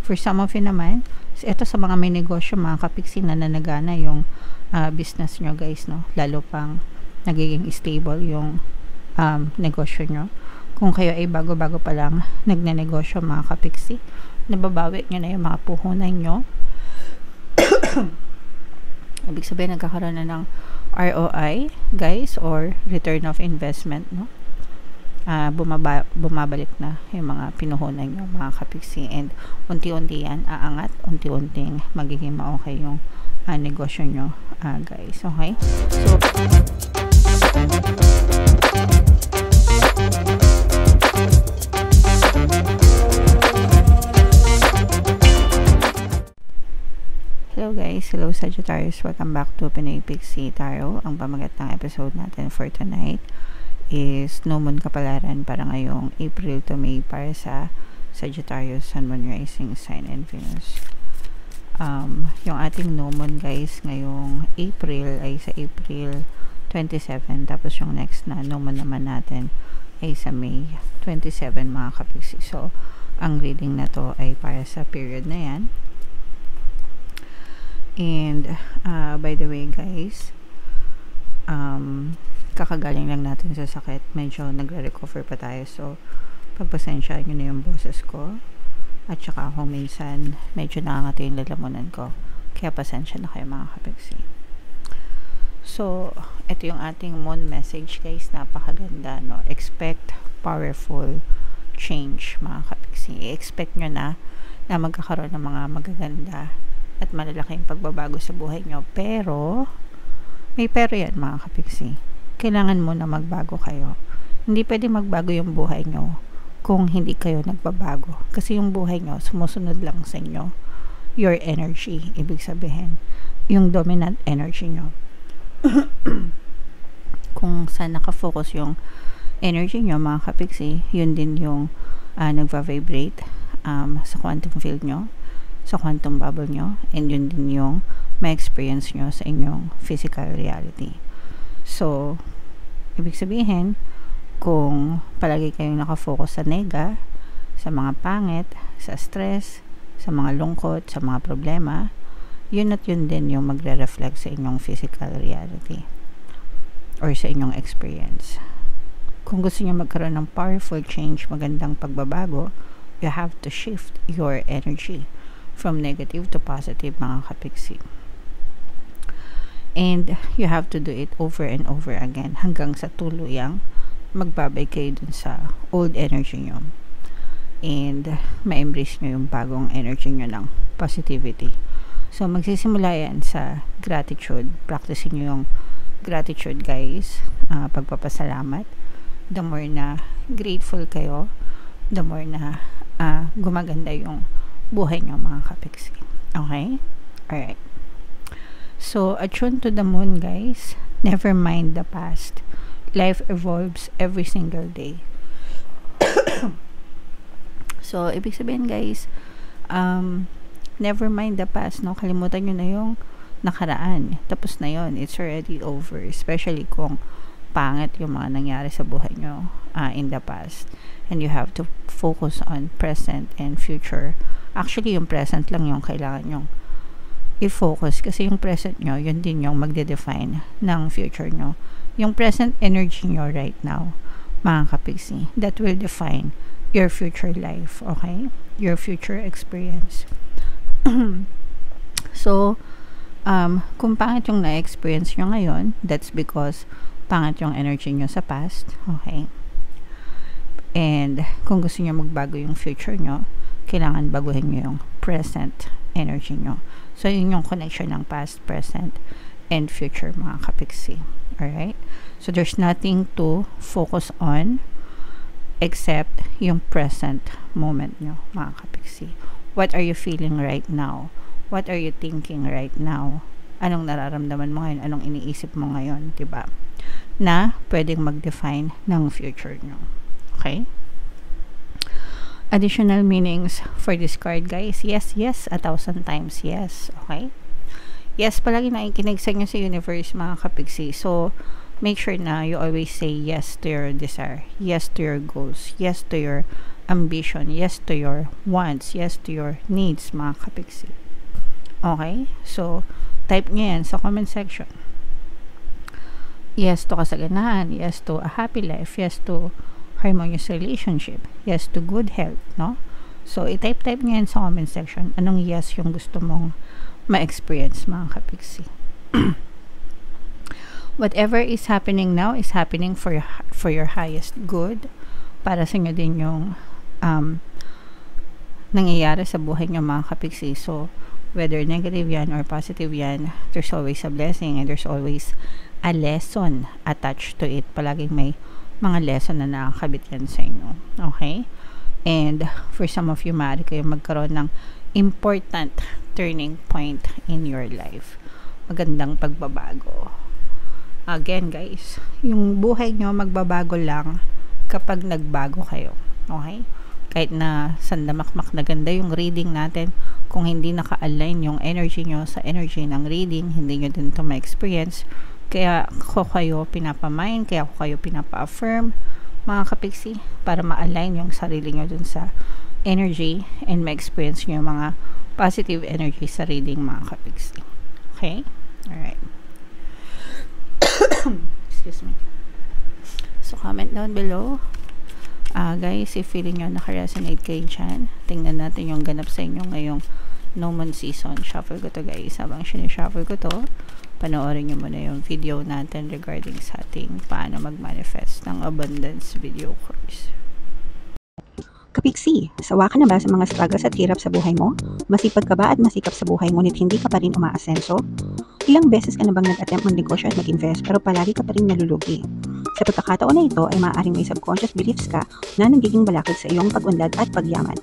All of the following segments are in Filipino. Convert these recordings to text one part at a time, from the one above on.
For some of you naman, ito sa mga may negosyo, mga kapiksi, na nanagana yung business nyo guys, no? Lalo pang nagiging stable yung negosyo nyo. Kung kayo ay bago-bago pa lang nagnenegosyo, mga kapiksi, nababawi nyo na yung mga puhunan nyo. Ibig sabihin, nagkakaroon na ng ROI guys, or return of investment, no? Bumabalik na yung mga pinuhunan nyo, mga kapiksi, and unti-unti yan aangat, unti-unting magiging ma-okay yung negosyo nyo guys, okay? So hello guys, hello Sagittarius, welcome back to Pinoy Pixie Tarot. Ang pamagat ng episode natin for tonight is no moon kapalaran para ngayong April to May para sa Sagittarius, Sun, Moon, Rising Sign, and Venus. Yung ating no moon guys ngayong April ay sa April 27, tapos yung next na no moon naman natin ay sa May 27, mga kapiksi. So ang reading na to ay para sa period na yan. And by the way guys, kakagaling lang natin sa sakit, medyo nagre-recover pa tayo, so pagpasensya nyo na yung boses ko, at saka ako minsan medyo nakangati yung lalamunan ko, kaya pasensya na kayo, mga kapiksi. So ito yung ating moon message guys, napakaganda, no? Expect powerful change, mga kapiksi. I-expect nyo na magkakaroon ng mga magaganda at malalaking pagbabago sa buhay nyo, pero may pero yan, mga kapiksi. Kailangan mo na magbago kayo. Hindi pwede magbago yung buhay nyo kung hindi kayo nagbabago, kasi yung buhay nyo sumusunod lang sa inyo, your energy, ibig sabihin yung dominant energy nyo. Kung saan nakafocus yung energy nyo, mga kapiksi, yun din yung nagva-vibrate sa quantum field nyo, sa quantum bubble nyo, and yun din yung ma-experience nyo sa inyong physical reality. So ibig sabihin, kung palagi kayong nakafocus sa nega, sa mga pangit, sa stress, sa mga lungkot, sa mga problema, yun at yun din yung magre-reflect sa inyong physical reality or sa inyong experience. Kung gusto niyo magkaroon ng powerful change, magandang pagbabago, you have to shift your energy from negative to positive, mga kapiksi. And you have to do it over and over again hanggang sa tuluyang magbabay kayo dun sa old energy nyo, and ma-embrace nyo yung bagong energy nyo ng positivity. So magsisimula yan sa gratitude. Practicing nyo yung gratitude guys, pagpapasalamat. The more na grateful kayo, the more na gumaganda yung buhay nyo, mga kapiksi. Okay? Alright. So, attune to the moon guys. Never mind the past. Life evolves every single day. So, ibig sabihin guys, never mind the past, no? Kalimutan nyo na yung nakaraan. Tapos na yun. It's already over. Especially kung pangit yung mga nangyari sa buhay nyo in the past. And you have to focus on present and future. Actually, yung present lang yung kailangan yung i-focus, kasi yung present nyo, yun din yung magde-define ng future nyo. Yung present energy nyo right now, mga kapiksi, that will define your future life, okay? Your future experience. So, kung pangit yung na-experience nyo ngayon, that's because pangit yung energy nyo sa past, okay? And kung gusto nyo magbago yung future nyo, kailangan baguhin nyo yung present energy nyo. So, yun yung connection ng past, present, and future, mga kapiksi. Alright? So, there's nothing to focus on except yung present moment nyo, mga kapiksi. What are you feeling right now? What are you thinking right now? Anong nararamdaman mo ngayon? Anong iniisip mo ngayon? Diba? Na pwedeng mag-define ng future nyo. Okay? Additional meanings for this card guys. Yes, yes, 1,000 times yes. Okay? Yes, palagi nakikinig sa inyo sa universe, mga kapiksi. So, make sure na you always say yes to your desire, yes to your goals, yes to your ambition, yes to your wants, yes to your needs, mga kapiksi. Okay? So, type nyo yan sa comment section. Yes to kasaganahan, yes to a happy life, yes to harmonious relationship, yes to good health, no? So, i-type nyo yan sa comment section. Anong yes yung gusto mong ma-experience, mga kapiksi. Whatever is happening now is happening for your highest good. Para sa inyo din yung nangyayari sa buhay nyo, mga kapiksi. So, whether negative yan or positive yan, there's always a blessing and there's always a lesson attached to it. Palaging may mga lesson na nakakabit yan sa inyo. Okay? And for some of you, maaari kayo magkaroon ng important turning point in your life. Magandang pagbabago. Again, guys, yung buhay nyo magbabago lang kapag nagbago kayo. Okay? Kahit na sandamakmak na ganda yung reading natin, kung hindi naka-align yung energy nyo sa energy ng reading, hindi nyo din ito ma-experience. Kaya ko kayo pinapamind, kaya ko kayo pinapa-affirm, mga kapiksi, para ma-align yung sarili nyo dun sa energy and ma-experience nyo yung mga positive energy sa reading, mga kapiksi. Okay? Alright. Excuse me. So, comment down below. Guys, if feeling nyo naka-resonate kayo dyan, tingnan natin yung ganap sa inyo ngayong no moon season. Shuffle ko to, guys. Habang sinishuffle ko to, panoorin nyo muna yung video natin regarding sa ating paano mag-manifest ng abundance video course. Kapiksi, sawa ka na ba sa mga struggles at hirap sa buhay mo? Masipag ka ba at masikap sa buhay ngunit hindi ka pa rin umaasenso? Ilang beses ka na bang nag-attempt mag-negosyo at mag-invest pero palagi ka pa rin nalulugi? Sa pagkakataon na ito ay maaaring may subconscious beliefs ka na nagiging balakid sa iyong pag-unlad at pagyaman.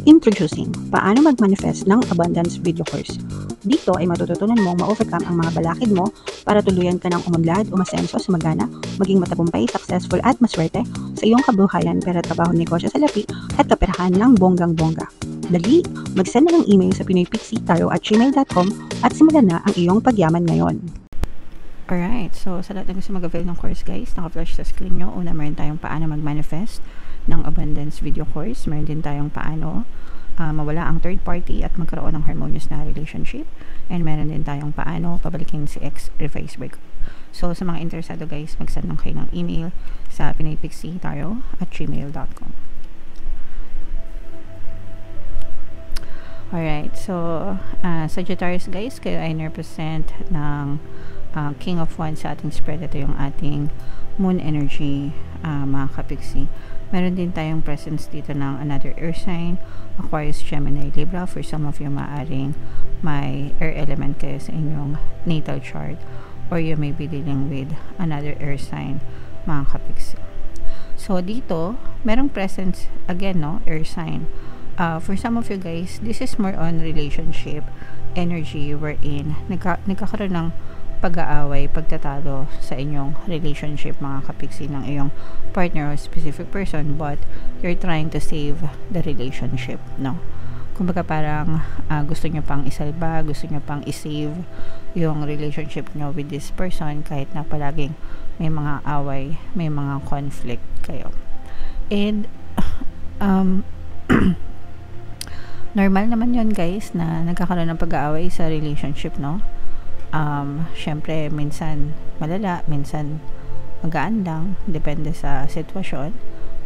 Introducing, paano mag-manifest ng abundance video course. Dito ay matututunan mong ma-overcome ang mga balakid mo para tuluyan ka ng umunlad, umasenso, sumagana, maging matagumpay, successful at maswerte sa iyong kabuhayan, pera, trabaho, negosyo, salapi at kaperahan ng bonggang-bongga. Dali, mag-send na ng email sa pinoypixitaro@gmail.com at simulan na ang iyong pagyaman ngayon. Alright, so sa lahat na gusto mag-avail ng course, guys, naka-flash sa screen nyo. Una, meron tayong paano mag-manifest ng abundance video course. Meron din tayong paano mawala ang third party at magkaroon ng harmonious na relationship. And meron din tayong paano pabalikin si ex reverse break. So, sa mga interesado, guys, mag-send lang kayo ng email sa pinoypixitaro@gmail.com. Alright, so Sagittarius, guys, kayo ay represent ng King of Wands sa ating spread. Ito yung ating moon energy, mga kapiksi. Meron din tayong presence dito ng another earth sign, Aquarius, Gemini, Libra. For some of you, maaring may air element kayo sa inyong natal chart, or you may be dealing with another earth sign, mga kapiksi. So, dito, merong presence, again, no, earth sign. For some of you guys, this is more on relationship energy wherein nagkakaroon ng pag-aaway, pagtatalo sa inyong relationship, mga kapiksi, ng iyong partner or specific person, but you're trying to save the relationship, no? Kumbaga parang gusto nyo pang isalba, gusto nyo pang isave yung relationship nyo with this person kahit na palaging may mga away, may mga conflict kayo. And normal naman yun, guys, na nagkakaroon ng pag-aaway sa relationship, no? Syempre, minsan malala, minsan magaan lang, depende sa sitwasyon.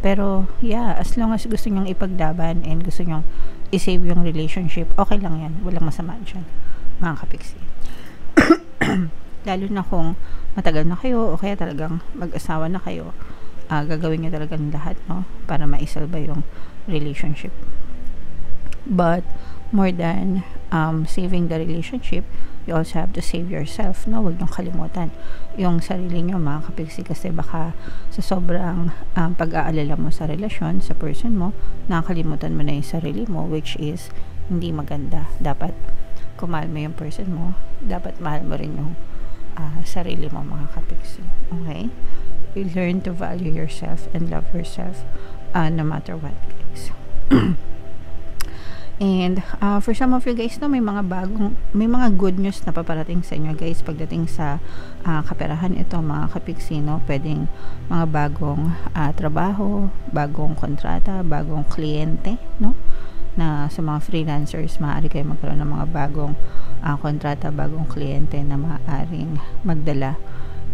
Pero, yeah, as long as gusto nyong ipaglaban and gusto nyong i-save yung relationship, okay lang yan. Walang masama dyan, mga kapiksi. Lalo na kung matagal na kayo o kaya talagang mag-asawa na kayo, gagawin nyo talaga ng lahat, no? Para maisalba yung relationship. But, more than saving the relationship, you also have to save yourself, no? Huwag niyong kalimutan yung sarili niyo, mga kapiksi, kasi baka sa sobrang pag-aalala mo sa relasyon, sa person mo, nakakalimutan mo na yung sarili mo, which is hindi maganda. Dapat, kung mahal mo yung person mo, dapat mahal mo rin yung sarili mo, mga kapiksi. Okay? You learn to value yourself and love yourself no matter what, guys. And for some of you guys, no, may mga good news na paparating sa inyo guys pagdating sa kaperahan. Ito mga kapiksi, no, pwedeng mga bagong trabaho, bagong kontrata, bagong kliyente, no, na sa mga freelancers maaari kayo magkaroon ng mga bagong kontrata, bagong kliyente na maaaring magdala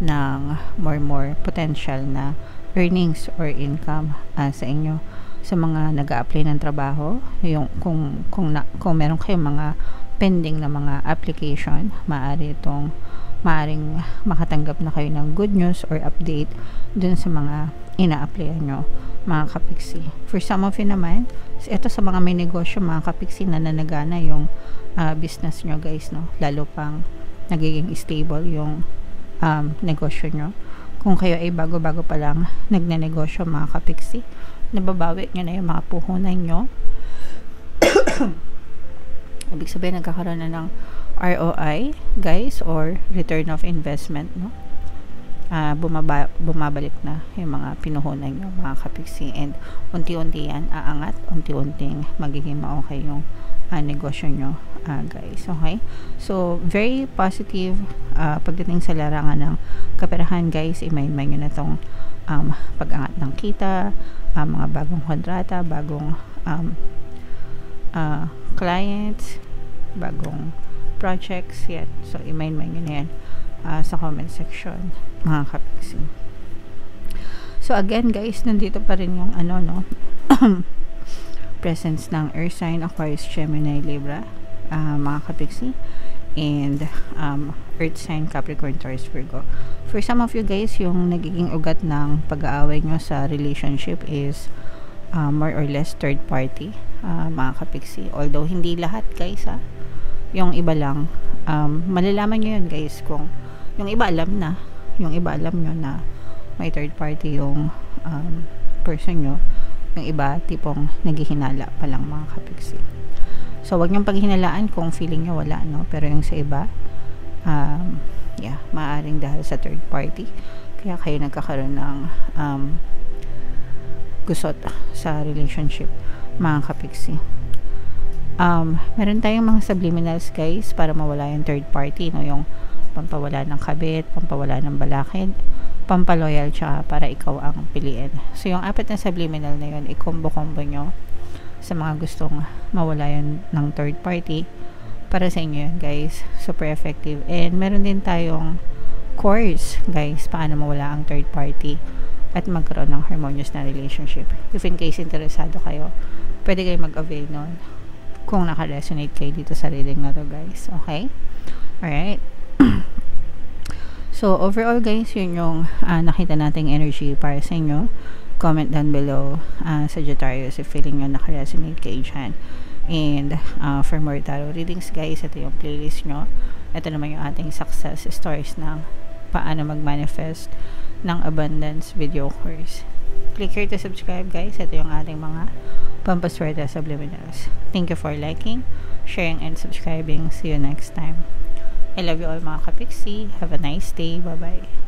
ng more potential na earnings or income sa inyo. Sa mga nag-a-apply ng trabaho, yung kung meron kayong mga pending na mga application, maaring makatanggap na kayo ng good news or update dun sa mga ina-applyan nyo, mga kapiksi. For some of you naman, ito sa mga may negosyo, mga kapiksi, na nanagana yung business nyo guys, no, lalo pang nagiging stable yung negosyo nyo. Kung kayo ay bago-bago pa lang nagnenegosyo, mga kapiksi, nababawi nyo na yung mga puhunan nyo. Ibig sabihin, nagkakaroon na ng ROI guys, or return of investment, no? Bumabalik na yung mga pinuhunan nyo, mga kapiksi, and unti-unti yan aangat, unti-unting magiging maokay yung negosyo nyo guys. Okay, so very positive pagdating sa larangan ng kaperahan guys. Imayin nyo na tong pag-angat ng kita, mga bagong kontrata, bagong clients, bagong projects yan. So i-main nyo na yan sa comment section, mga kapiksi. So again guys, nandito pa rin yung presence ng Earth sign, Aquarius, Gemini, Libra, mga kapiksi, and Earth sign, Capricorn, Taurus, Virgo. For some of you guys, yung nagiging ugat ng pag-aaway nyo sa relationship is more or less third party, mga kapiksi. Although hindi lahat guys, yung iba lang, malalaman nyo yun guys kung yung iba alam nyo na may third party yung person nyo. Yung iba tipong naghihinala pa lang, mga kapiksi. So wag niyong paghinalaan kung feeling nyo wala, no? Pero yung sa iba, maaaring dahil sa third party kaya kayo nagkakaroon ng gusot sa relationship, mga kapiksi. Meron tayong mga subliminals guys para mawala yung third party, no? Yung pampawala ng kabit, pampawala ng balakid, pampaloyal, tsaka para ikaw ang piliin. So yung 4 na subliminal na yun, i-combo-combo nyo sa mga gustong mawala yun ng third party. Para sa inyo yun guys, super effective. And meron din tayong course guys, paano mawala ang third party at magkaroon ng harmonious na relationship. If in case interesado kayo, pwede kayo mag-avail nun kung naka-resonate kayo dito sa reading na to guys. Okay? Alright. So overall guys, yun yung nakita nating energy para sa inyo. Comment down below, Sagittarius, if feeling nyo naka-resonate kayo dyan. And for more tarot readings guys, ito yung playlist nyo. Ito naman yung ating success stories ng paano mag-manifest ng abundance video course. Click here to subscribe guys. Ito yung ating mga pampaswerte subliminals. Thank you for liking, sharing, and subscribing. See you next time. I love you all, mga kapiksi. Have a nice day. Bye-bye.